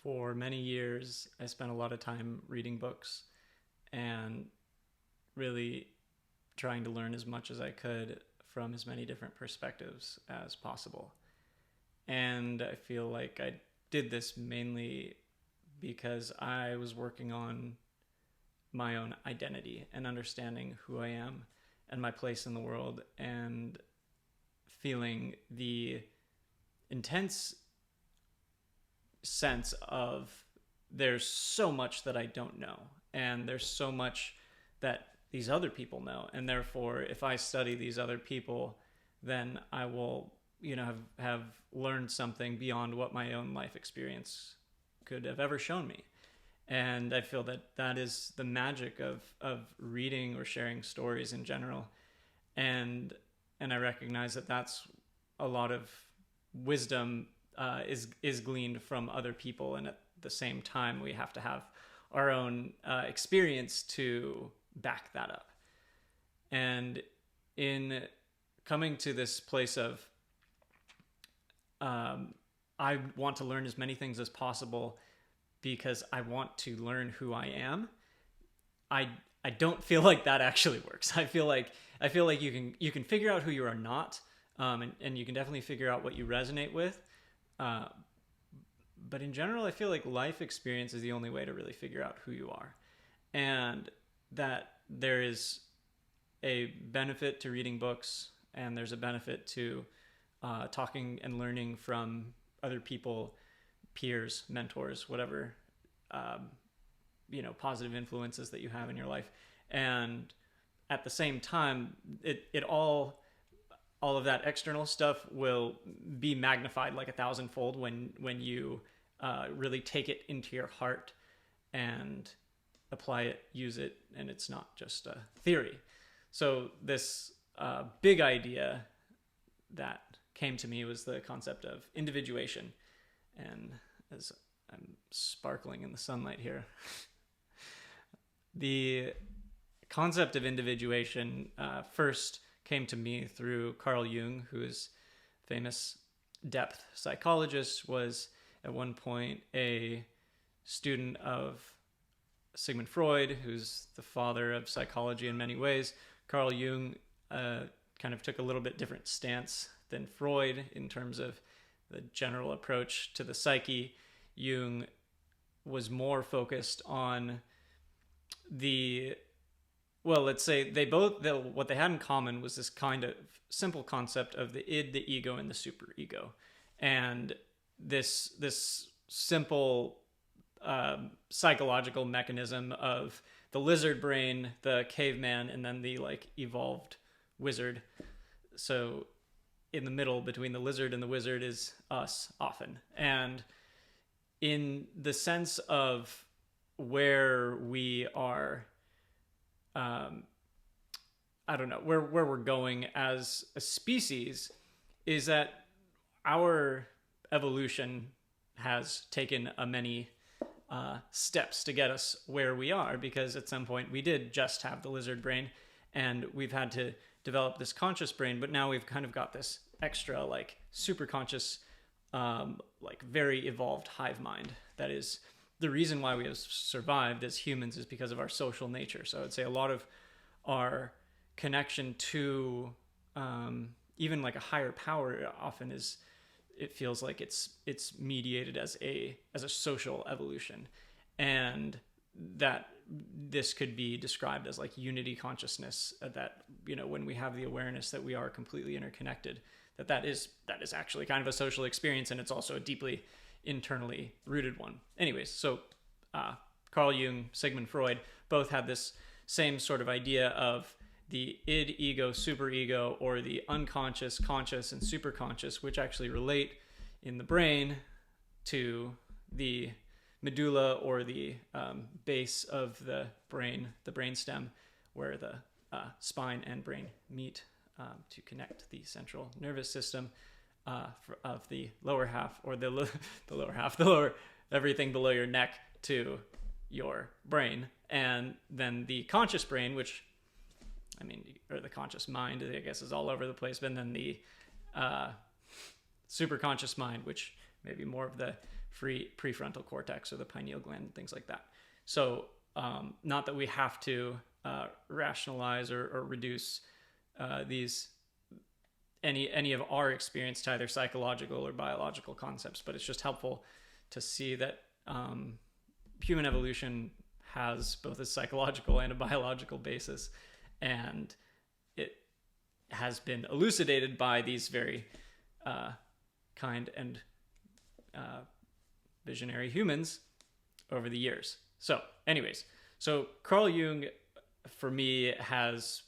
For many years, I spent a lot of time reading books and really trying to learn as much as I could from as many different perspectives as possible. And I feel like I did this mainly because I was working on my own identity and understanding who I am and my place in the world, and feeling the intense sense of there's so much that I don't know, and there's so much that these other people know, and therefore if I study these other people, then I will have learned something beyond what my own life experience could have ever shown me. And I feel that that is the magic of reading or sharing stories in general. And I recognize that that's a lot of wisdom is gleaned from other people, and at the same time we have to have our own experience to back that up. And in coming to this place of I want to learn as many things as possible because I want to learn who I am, I don't feel like that actually works. I feel like you can figure out who you are not, and you can definitely figure out what you resonate with. But in general, I feel like life experience is the only way to really figure out who you are, and that there is a benefit to reading books, and there's a benefit to talking and learning from other people, peers, mentors, whatever, positive influences that you have in your life. And at the same time, it all of that external stuff will be magnified like 1,000-fold when you really take it into your heart and apply it, use it, and it's not just a theory. So this big idea that came to me was the concept of individuation. And as I'm sparkling in the sunlight here, the concept of individuation first came to me through Carl Jung, who is a famous depth psychologist, was at one point a student of Sigmund Freud, who's the father of psychology in many ways. Carl Jung kind of took a little bit different stance than Freud in terms of the general approach to the psyche. Jung was more focused on let's say what they had in common was this kind of simple concept of the id, the ego, and the superego. And this simple psychological mechanism of the lizard brain, the caveman, and then the evolved wizard. So in the middle between the lizard and the wizard is us often. And in the sense of where we are, where we're going as a species, is that our evolution has taken many steps to get us where we are, because at some point we did just have the lizard brain, and we've had to develop this conscious brain, but now we've kind of got this extra super conscious, very evolved hive mind. That is the reason why we have survived as humans, is because of our social nature. So I'd say a lot of our connection to even a higher power often is, it feels like it's mediated as a social evolution, and that this could be described as unity consciousness, that when we have the awareness that we are completely interconnected, that is actually kind of a social experience, and it's also a deeply internally rooted one. Anyways, so Carl Jung, Sigmund Freud both had this same sort of idea of the id, ego, superego, or the unconscious, conscious, and superconscious, which actually relate in the brain to the medulla, or the base of the brainstem, where the spine and brain meet to connect the central nervous system of the lower half, or the lower everything below your neck to your brain. And then the conscious brain, which or the conscious mind, I guess, is all over the place. But then the super conscious mind, which maybe more of the prefrontal cortex or the pineal gland and things like that. So not that we have to rationalize or reduce these any of our experience to either psychological or biological concepts, but it's just helpful to see that human evolution has both a psychological and a biological basis, and it has been elucidated by these very kind and visionary humans over the years. So anyways, so Carl Jung for me has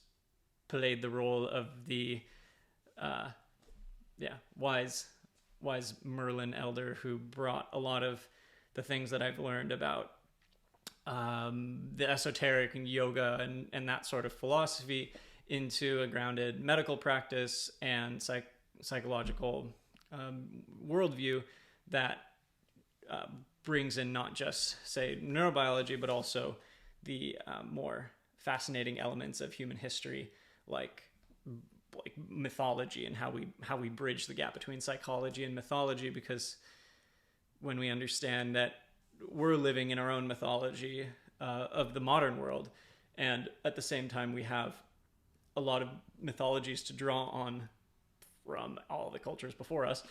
played the role of the wise Merlin elder who brought a lot of the things that I've learned about the esoteric and yoga and that sort of philosophy into a grounded medical practice and psychological worldview that brings in not just, say, neurobiology, but also the more fascinating elements of human history, like mythology, and how we bridge the gap between psychology and mythology, because when we understand that we're living in our own mythology of the modern world, and at the same time we have a lot of mythologies to draw on from all the cultures before us,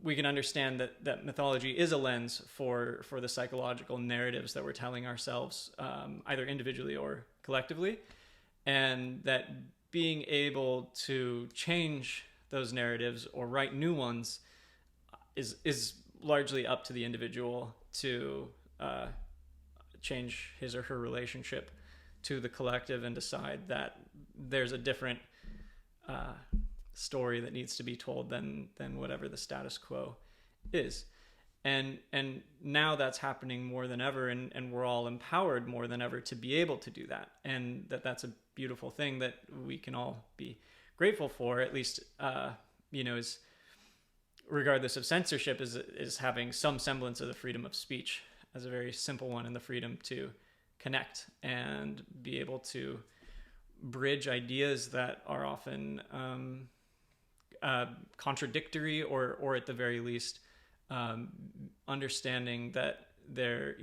we can understand that mythology is a lens for the psychological narratives that we're telling ourselves, either individually or collectively, and that being able to change those narratives or write new ones is largely up to the individual to change his or her relationship to the collective and decide that there's a different story that needs to be told than whatever the status quo is. And now that's happening more than ever, and we're all empowered more than ever to be able to do that. And that's a beautiful thing that we can all be grateful for, at least, is regardless of censorship, is having some semblance of the freedom of speech as a very simple one, and the freedom to connect and be able to bridge ideas that are often contradictory, or at the very least, understanding that they're,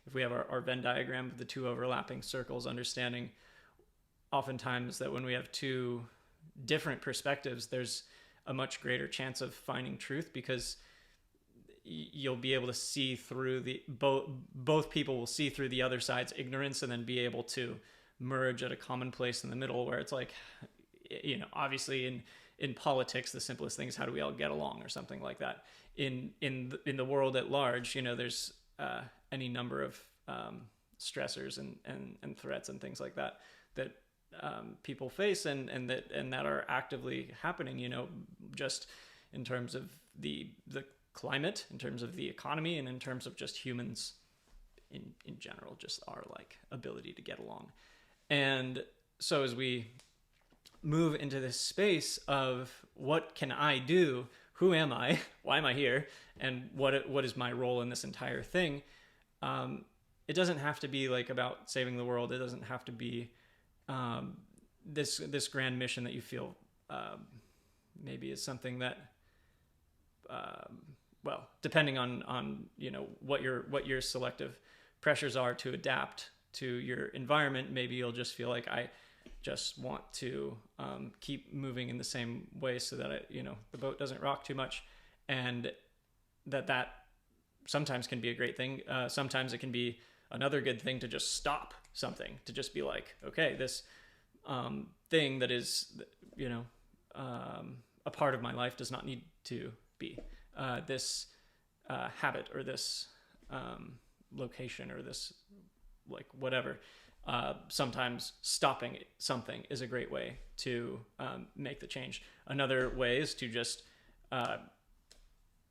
if we have our Venn diagram of the two overlapping circles, understanding oftentimes that when we have two different perspectives, there's a much greater chance of finding truth, because you'll be able to see through both people will see through the other side's ignorance, and then be able to merge at a common place in the middle, where it's like, obviously in politics, the simplest thing is how do we all get along, or something like that. In the world at large, there's any number of stressors and threats and things like that people face and that are actively happening, just in terms of the climate, in terms of the economy, and in terms of just humans in general, just our ability to get along. And so as we move into this space of what can I do, who am I, why am I here, and what is my role in this entire thing, it doesn't have to be about saving the world. It doesn't have to be this grand mission that you feel maybe is something that depending on what your selective pressures are to adapt to your environment, maybe you'll just feel like I just want to keep moving in the same way so that the boat doesn't rock too much, and that sometimes can be a great thing. Sometimes it can be another good thing to just stop something, to just be like, okay, this thing that is a part of my life does not need to be this habit, or this location, or this whatever. Sometimes stopping something is a great way to make the change. Another way is to just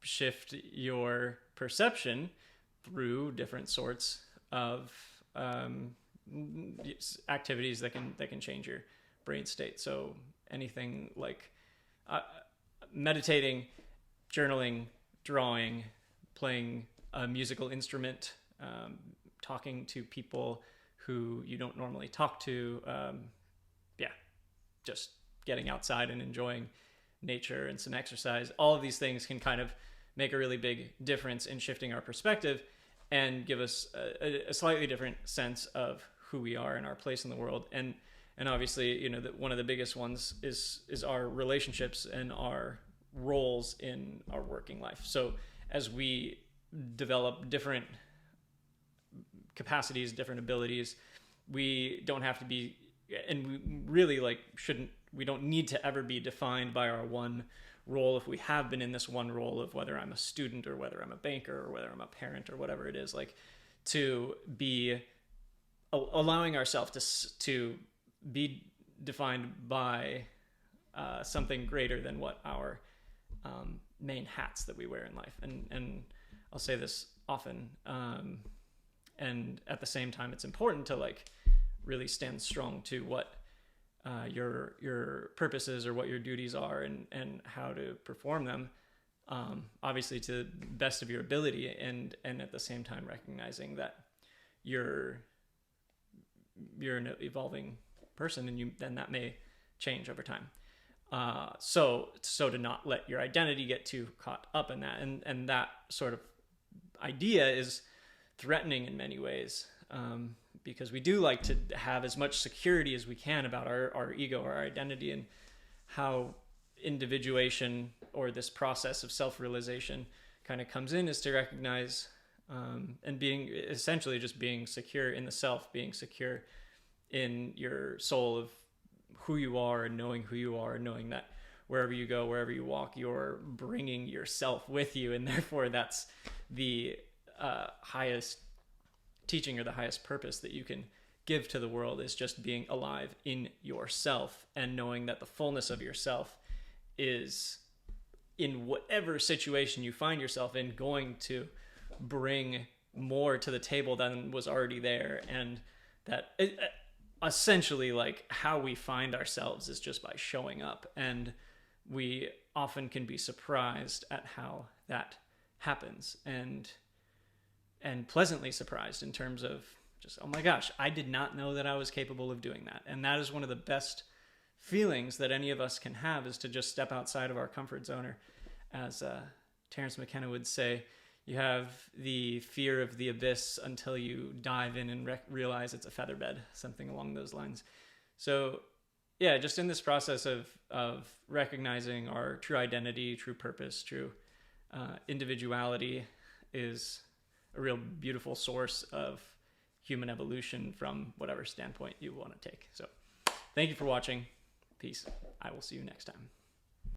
shift your perception through different sorts of activities that can change your brain state. So anything like meditating, journaling, drawing, playing a musical instrument, talking to people who you don't normally talk to, just getting outside and enjoying nature and some exercise. All of these things can kind of make a really big difference in shifting our perspective and give us a slightly different sense of who we are and our place in the world. And obviously, you know, that one of the biggest ones is our relationships and our roles in our working life. So as we develop different capacities, different abilities, we don't have to be, and we really we don't need to ever be defined by our one role. If we have been in this one role of whether I'm a student or whether I'm a banker or whether I'm a parent or whatever it is, like to be allowing ourselves to be defined by something greater than what our main hats that we wear in life. And I'll say this often, and at the same time, it's important to like really stand strong to what your purposes or what your duties are, and how to perform them, obviously to the best of your ability, and at the same time recognizing that you're an evolving person, and then that may change over time. So to not let your identity get too caught up in that, and that sort of idea is threatening in many ways, because we do like to have as much security as we can about our ego, our identity, and how individuation, or this process of self-realization, kind of comes in, is to recognize and being essentially just being secure in the self, being secure in your soul of who you are, and knowing who you are, and knowing that wherever you go, wherever you walk, you're bringing yourself with you, and therefore that's the highest teaching, or the highest purpose that you can give to the world, is just being alive in yourself, and knowing that the fullness of yourself is, in whatever situation you find yourself in, going to bring more to the table than was already there. And that essentially, like, how we find ourselves is just by showing up, and we often can be surprised at how that happens, and pleasantly surprised in terms of just, oh my gosh, I did not know that I was capable of doing that. And that is one of the best feelings that any of us can have, is to just step outside of our comfort zone. Or as Terence McKenna would say, you have the fear of the abyss until you dive in and realize it's a featherbed, something along those lines. So yeah, just in this process of recognizing our true identity, true purpose, true individuality, is a real beautiful source of human evolution from whatever standpoint you want to take. So thank you for watching. Peace. I will see you next time.